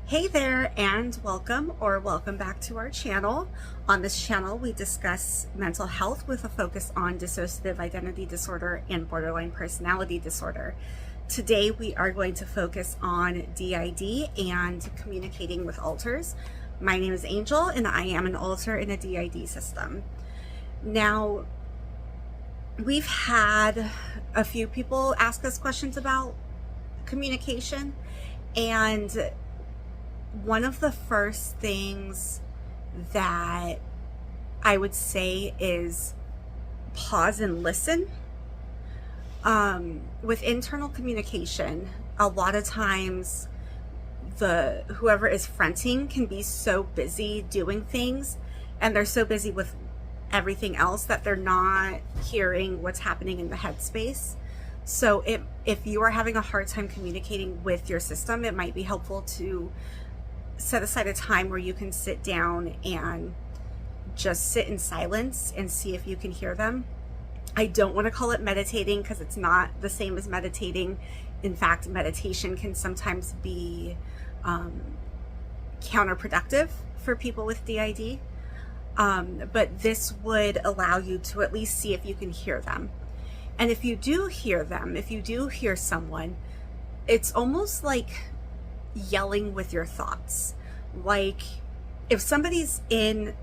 Hey there and welcome back to our channel. On this channel, we discuss mental health with a focus on dissociative identity disorder and borderline personality disorder. Today, we are going to focus on DID and communicating with alters. My name is Angel and I am an alter in a DID system. Now, we've had a few people ask us questions about communication, and one of the first things that I would say is pause and listen. With internal communication, a lot of times whoever is fronting can be so busy doing things, and they're so busy with everything else that they're not hearing what's happening in the headspace. So if you are having a hard time communicating with your system, it might be helpful to set aside a time where you can sit down and just sit in silence and see if you can hear them. I don't want to call it meditating because it's not the same as meditating. In fact, meditation can sometimes be counterproductive for people with DID. But this would allow you to at least see if you can hear them. And if you do hear them, if you do hear someone, it's almost like yelling with your thoughts. Like if somebody's in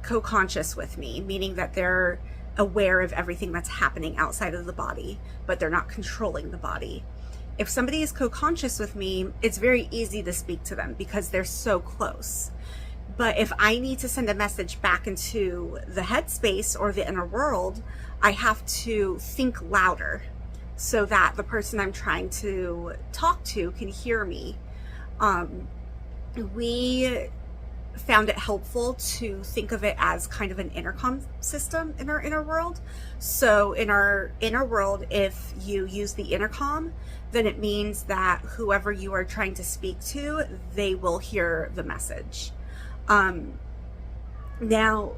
co-conscious with me, meaning that they're aware of everything that's happening outside of the body, but they're not controlling the body. If somebody is co-conscious with me, it's very easy to speak to them because they're so close. But if I need to send a message back into the headspace or the inner world, I have to think louder so that the person I'm trying to talk to can hear me. We found it helpful to think of it as kind of an intercom system in our inner world. So in our inner world, if you use the intercom, then it means that whoever you are trying to speak to, they will hear the message. Now,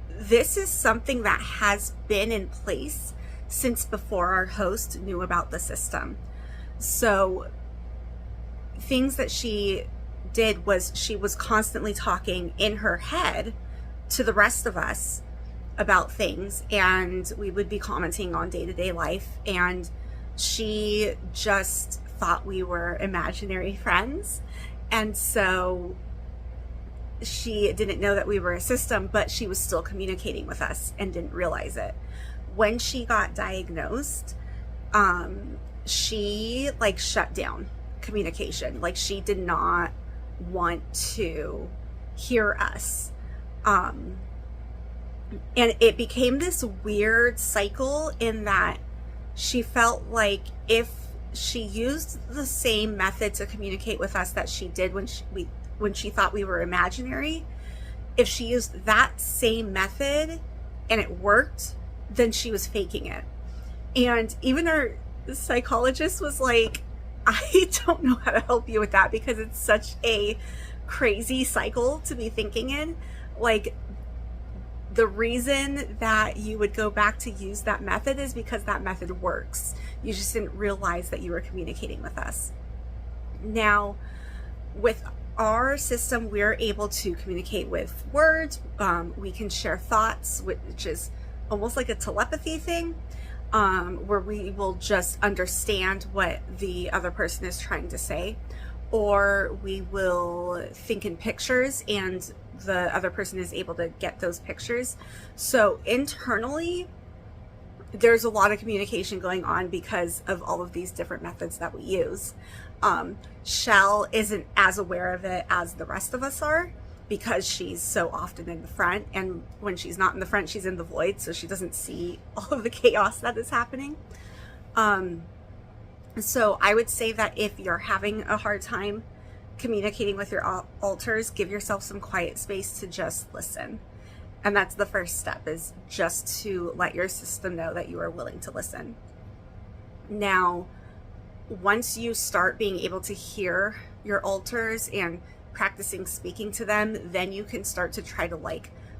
this is something that has been in place since before our host knew about the system. So things that she did was she was constantly talking in her head to the rest of us about things, and we would be commenting on day-to-day life, and she just thought we were imaginary friends. And so she didn't know that we were a system, but she was still communicating with us and didn't realize it. When she got diagnosed, she shut down communication. Like she did not want to hear us. And it became this weird cycle in that she felt like if she used the same method to communicate with us that she did when she thought we were imaginary, if she used that same method and it worked, then she was faking it. And even our psychologist was like, I don't know how to help you with that because it's such a crazy cycle to be thinking in. Like, the reason that you would go back to use that method is because that method works. You just didn't realize that you were communicating with us. Now, with our system, we're able to communicate with words. We can share thoughts, which is almost like a telepathy thing. Where we will just understand what the other person is trying to say, or we will think in pictures and the other person is able to get those pictures. So internally, there's a lot of communication going on because of all of these different methods that we use. Shell isn't as aware of it as the rest of us are, because she's so often in the front, and when she's not in the front, she's in the void, so she doesn't see all of the chaos that is happening. So I would say that if you're having a hard time communicating with your alters, give yourself some quiet space to just listen. And that's the first step, is just to let your system know that you are willing to listen. Now, once you start being able to hear your alters and practicing speaking to them, then you can start to try to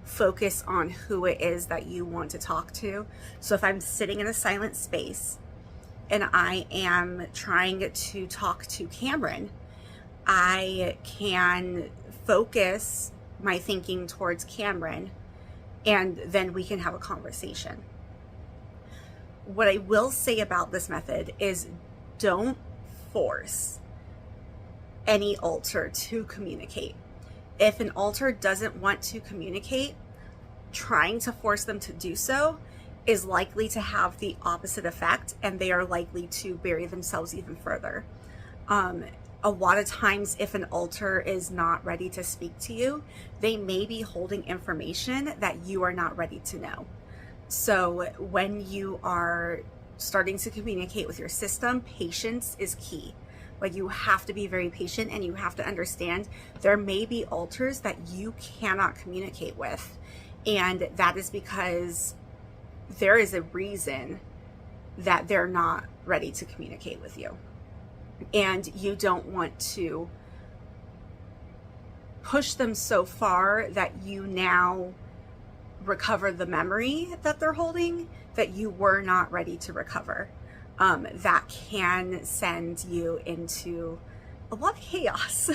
focus on who it is that you want to talk to. So if I'm sitting in a silent space and I am trying to talk to Cameron, I can focus my thinking towards Cameron, and then we can have a conversation. What I will say about this method is don't force any alter to communicate. If an alter doesn't want to communicate, trying to force them to do so is likely to have the opposite effect, and they are likely to bury themselves even further. A lot of times, if an alter is not ready to speak to you, they may be holding information that you are not ready to know. So when you are starting to communicate with your system, patience is key. Like, you have to be very patient, and you have to understand there may be alters that you cannot communicate with. And that is because there is a reason that they're not ready to communicate with you. And you don't want to push them so far that you now recover the memory that they're holding that you were not ready to recover. That can send you into a lot of chaos.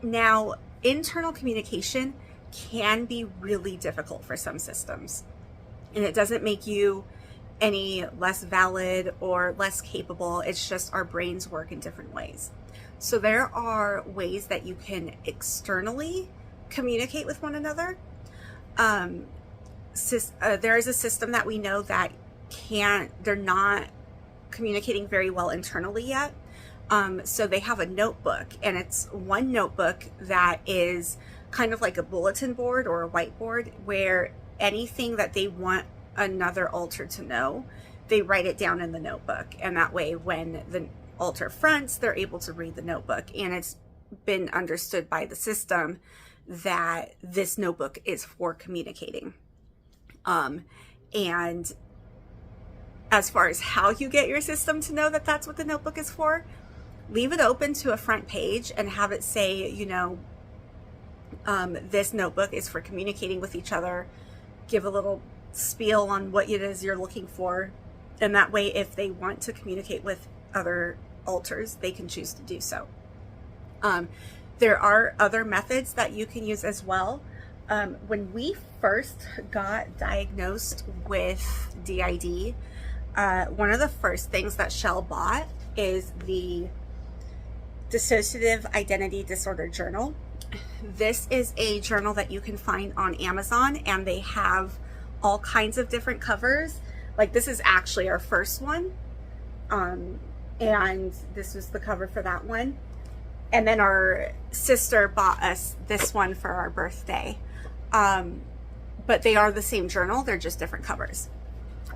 Now, internal communication can be really difficult for some systems, and it doesn't make you any less valid or less capable. It's just our brains work in different ways. So there are ways that you can externally communicate with one another. There is a system that we know that they're not communicating very well internally yet. So they have a notebook, and it's one notebook that is kind of like a bulletin board or a whiteboard, where anything that they want another alter to know, they write it down in the notebook. And that way, when the alter fronts, they're able to read the notebook. And it's been understood by the system that this notebook is for communicating. And as far as how you get your system to know that that's what the notebook is for, leave it open to a front page and have it say, this notebook is for communicating with each other. Give a little spiel on what it is you're looking for. And that way, if they want to communicate with other alters, they can choose to do so. There are other methods that you can use as well. When we first got diagnosed with DID, one of the first things that Shell bought is the Dissociative Identity Disorder Journal. This is a journal that you can find on Amazon, and they have all kinds of different covers. Like, this is actually our first one. And this was the cover for that one. And then our sister bought us this one for our birthday. But they are the same journal, they're just different covers.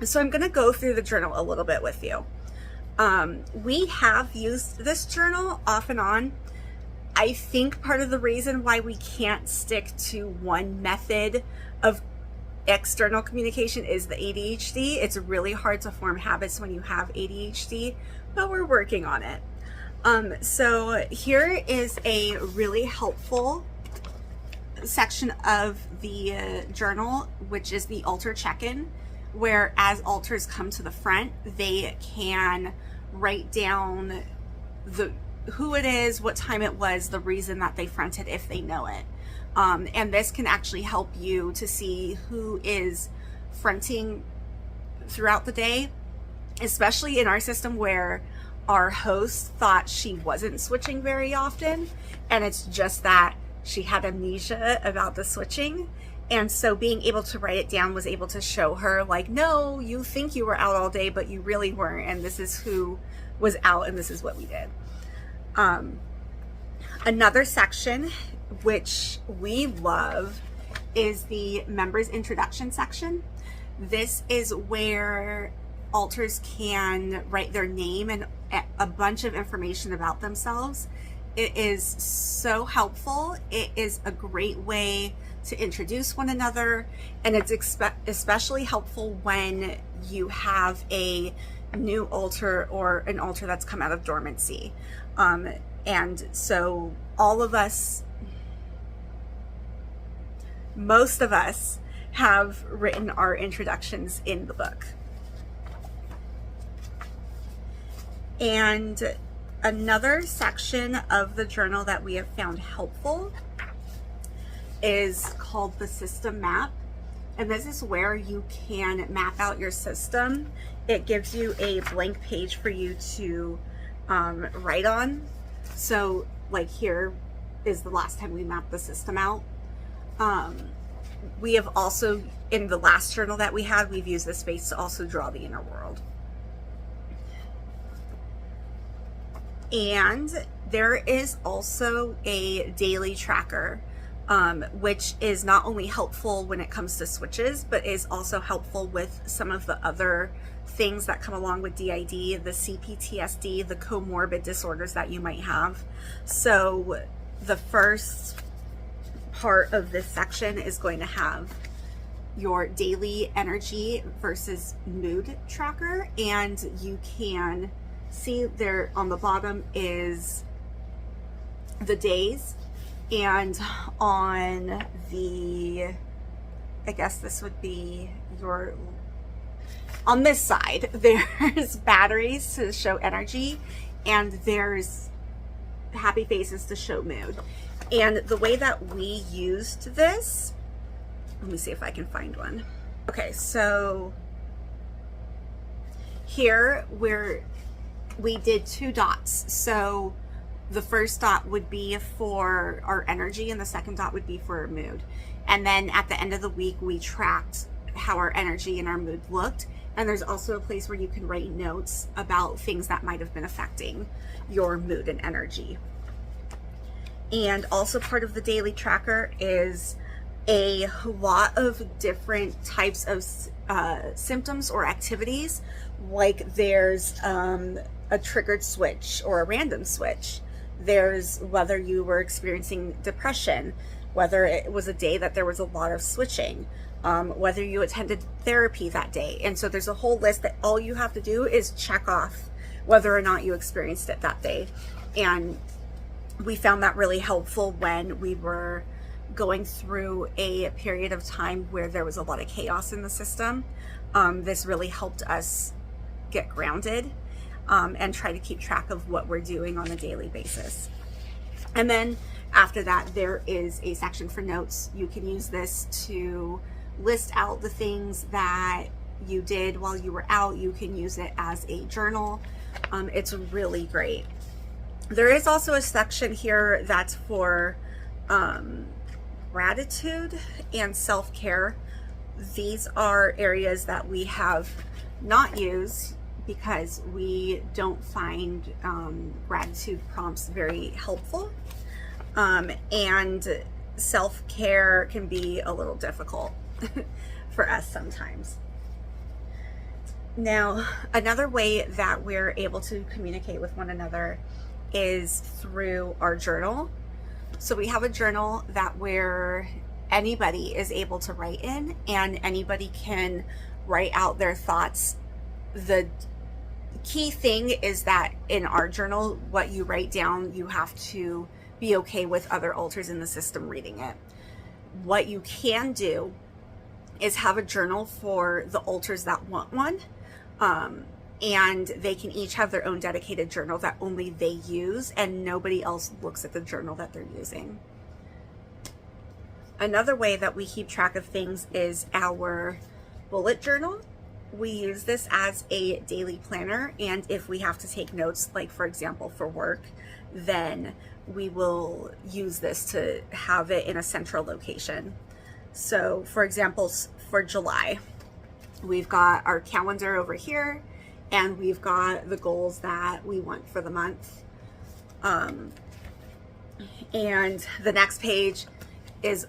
So I'm gonna go through the journal a little bit with you. We have used this journal off and on. I think part of the reason why we can't stick to one method of external communication is the ADHD. It's really hard to form habits when you have ADHD, but we're working on it. So here is a really helpful section of the journal, which is the alter check-in, where as alters come to the front, they can write down who it is, what time it was, the reason that they fronted, if they know it. And this can actually help you to see who is fronting throughout the day, especially in our system where our host thought she wasn't switching very often, and it's just that she had amnesia about the switching. And so being able to write it down was able to show her, like, no, you think you were out all day, but you really weren't, and this is who was out, and this is what we did. Another section which we love is the members introduction section. This is where alters can write their name and a bunch of information about themselves. It is so helpful. It is a great way to introduce one another, and it's especially helpful when you have a new alter or an alter that's come out of dormancy. And so all of us, most of us, have written our introductions in the book. And Another section of the journal that we have found helpful is called the system map. And this is where you can map out your system. It gives you a blank page for you to write on. So like here is the last time we mapped the system out. We have also, in the last journal that we had, we've used this space to also draw the inner world. And there is also a daily tracker, which is not only helpful when it comes to switches, but is also helpful with some of the other things that come along with DID, the CPTSD, the comorbid disorders that you might have. So the first part of this section is going to have your daily energy versus mood tracker, and you can see there on the bottom is the days, and on the, I guess this would be your, on this side there's batteries to show energy, and there's happy faces to show mood. And the way that we used this, let me see if I can find one. Okay, so here we did 2 dots. So the first dot would be for our energy and the second dot would be for our mood. And then at the end of the week, we tracked how our energy and our mood looked. And there's also a place where you can write notes about things that might have been affecting your mood and energy. And also part of the daily tracker is a lot of different types of symptoms or activities. Like there's a triggered switch or a random switch. There's whether you were experiencing depression, whether it was a day that there was a lot of switching, whether you attended therapy that day. And so there's a whole list that all you have to do is check off whether or not you experienced it that day. And we found that really helpful when we were going through a period of time where there was a lot of chaos in the system. This really helped us get grounded and try to keep track of what we're doing on a daily basis. And then after that, there is a section for notes. You can use this to list out the things that you did while you were out. You can use it as a journal. It's really great. There is also a section here that's for gratitude and self-care. These are areas that we have not used because we don't find gratitude prompts very helpful. And self-care can be a little difficult for us sometimes. Now, another way that we're able to communicate with one another is through our journal. So we have a journal that where anybody is able to write in, and anybody can write out their thoughts. The key thing is that in our journal, what you write down, you have to be okay with other alters in the system reading it. What you can do is have a journal for the alters that want one. And they can each have their own dedicated journal that only they use, and nobody else looks at the journal that they're using. Another way that we keep track of things is our bullet journal. We use this as a daily planner, and if we have to take notes, like for example for work, then we will use this to have it in a central location. So for example, for July, we've got our calendar over here, and we've got the goals that we want for the month. And the next page is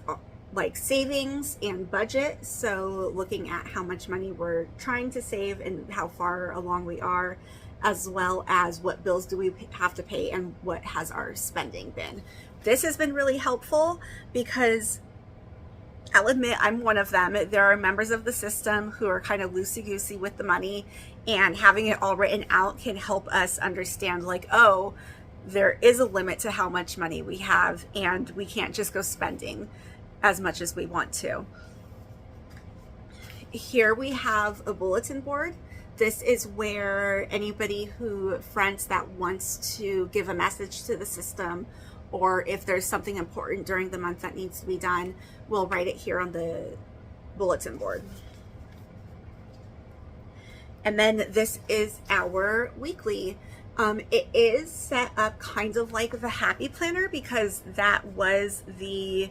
like savings and budget. So looking at how much money we're trying to save and how far along we are, as well as what bills do we have to pay and what has our spending been. This has been really helpful because I'll admit I'm one of them. There are members of the system who are kind of loosey-goosey with the money, and having it all written out can help us understand like, oh, there is a limit to how much money we have, and we can't just go spending as much as we want to. Here we have a bulletin board This is where anybody who friends that wants to give a message to the system, or if there's something important during the month that needs to be done, will write it here on the bulletin board. And then this is our weekly. It is set up kind of like the Happy Planner, because that was the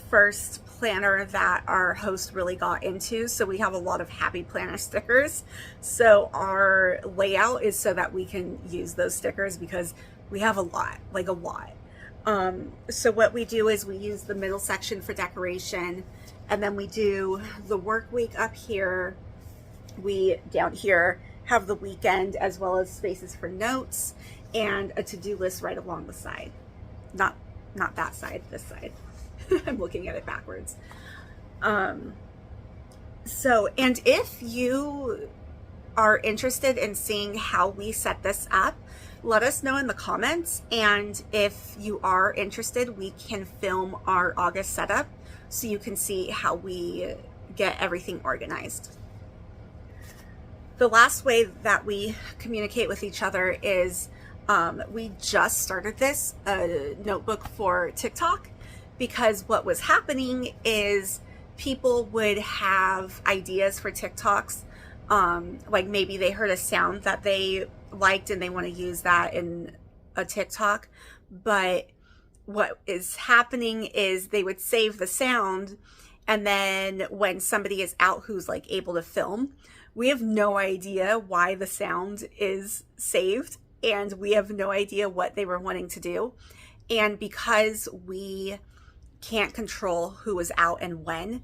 first planner that our host really got into. So we have a lot of Happy Planner stickers. So our layout is so that we can use those stickers, because we have a lot, like a lot. So what we do is we use the middle section for decoration, and then we do the work week up here. We down here have the weekend, as well as spaces for notes and a to-do list right along the side. Not that side, this side. I'm looking at it backwards. So, and if you are interested in seeing how we set this up, let us know in the comments. And if you are interested, we can film our August setup so you can see how we get everything organized. The last way that we communicate with each other is we just started this notebook for TikTok, because what was happening is people would have ideas for TikToks. Like maybe they heard a sound that they liked and they want to use that in a TikTok. But what is happening is they would save the sound, and then when somebody is out who's like able to film, we have no idea why the sound is saved, and we have no idea what they were wanting to do. And because we can't control who is out and when,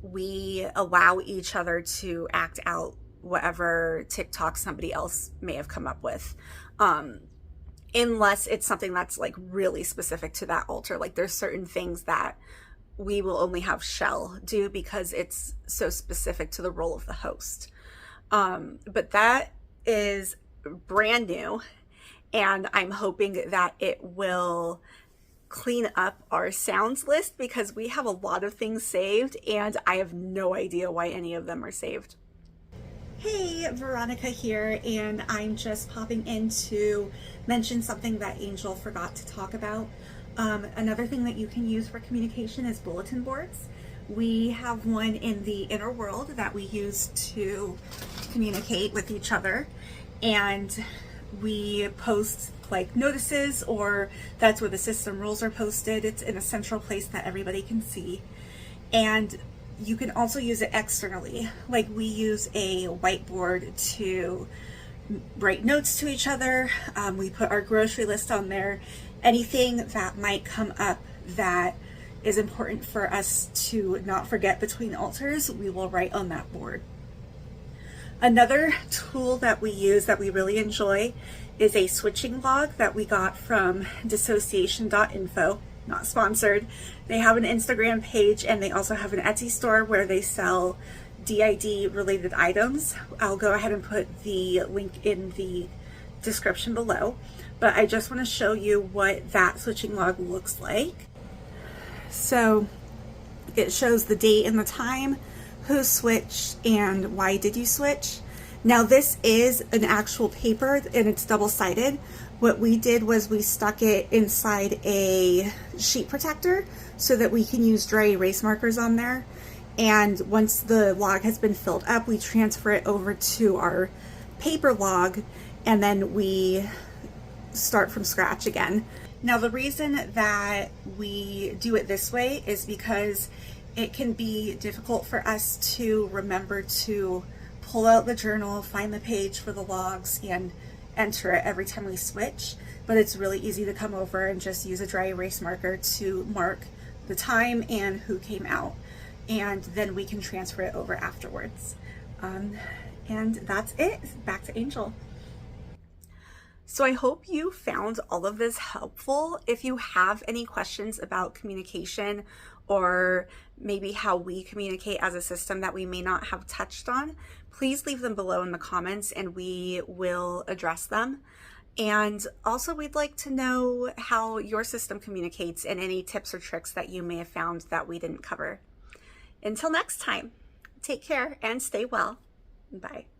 we allow each other to act out whatever TikTok somebody else may have come up with, unless it's something that's like really specific to that altar. Like there's certain things that we will only have Shell do because it's so specific to the role of the host. But that is brand new, and I'm hoping that it will clean up our sounds list, because we have a lot of things saved and I have no idea why any of them are saved. Hey, Veronica here, and I'm just popping in to mention something that Angel forgot to talk about. Another thing that you can use for communication is bulletin boards. We have one in the inner world that we use to communicate with each other, and we post like notices, or that's where the system rules are posted. It's in a central place that everybody can see. And you can also use it externally. Like we use a whiteboard to write notes to each other. We put our grocery list on there. Anything that might come up that is important for us to not forget between altars, we will write on that board. Another tool that we use that we really enjoy is a switching log that we got from dissociation.info, not sponsored. They have an Instagram page, and they also have an Etsy store where they sell DID related items. I'll go ahead and put the link in the description below, but I just want to show you what that switching log looks like. So it shows the date and the time, who switched, and why did you switch. Now this is an actual paper and it's double-sided. What we did was we stuck it inside a sheet protector so that we can use dry erase markers on there. And once the log has been filled up, we transfer it over to our paper log, and then we start from scratch again. Now the reason that we do it this way is because it can be difficult for us to remember to pull out the journal, find the page for the logs, and enter it every time we switch. But it's really easy to come over and just use a dry erase marker to mark the time and who came out, and then we can transfer it over afterwards. And that's it. Back to Angel. So I hope you found all of this helpful. If you have any questions about communication, or maybe how we communicate as a system that we may not have touched on, please leave them below in the comments and we will address them. And also we'd like to know how your system communicates and any tips or tricks that you may have found that we didn't cover. Until next time, take care and stay well. Bye.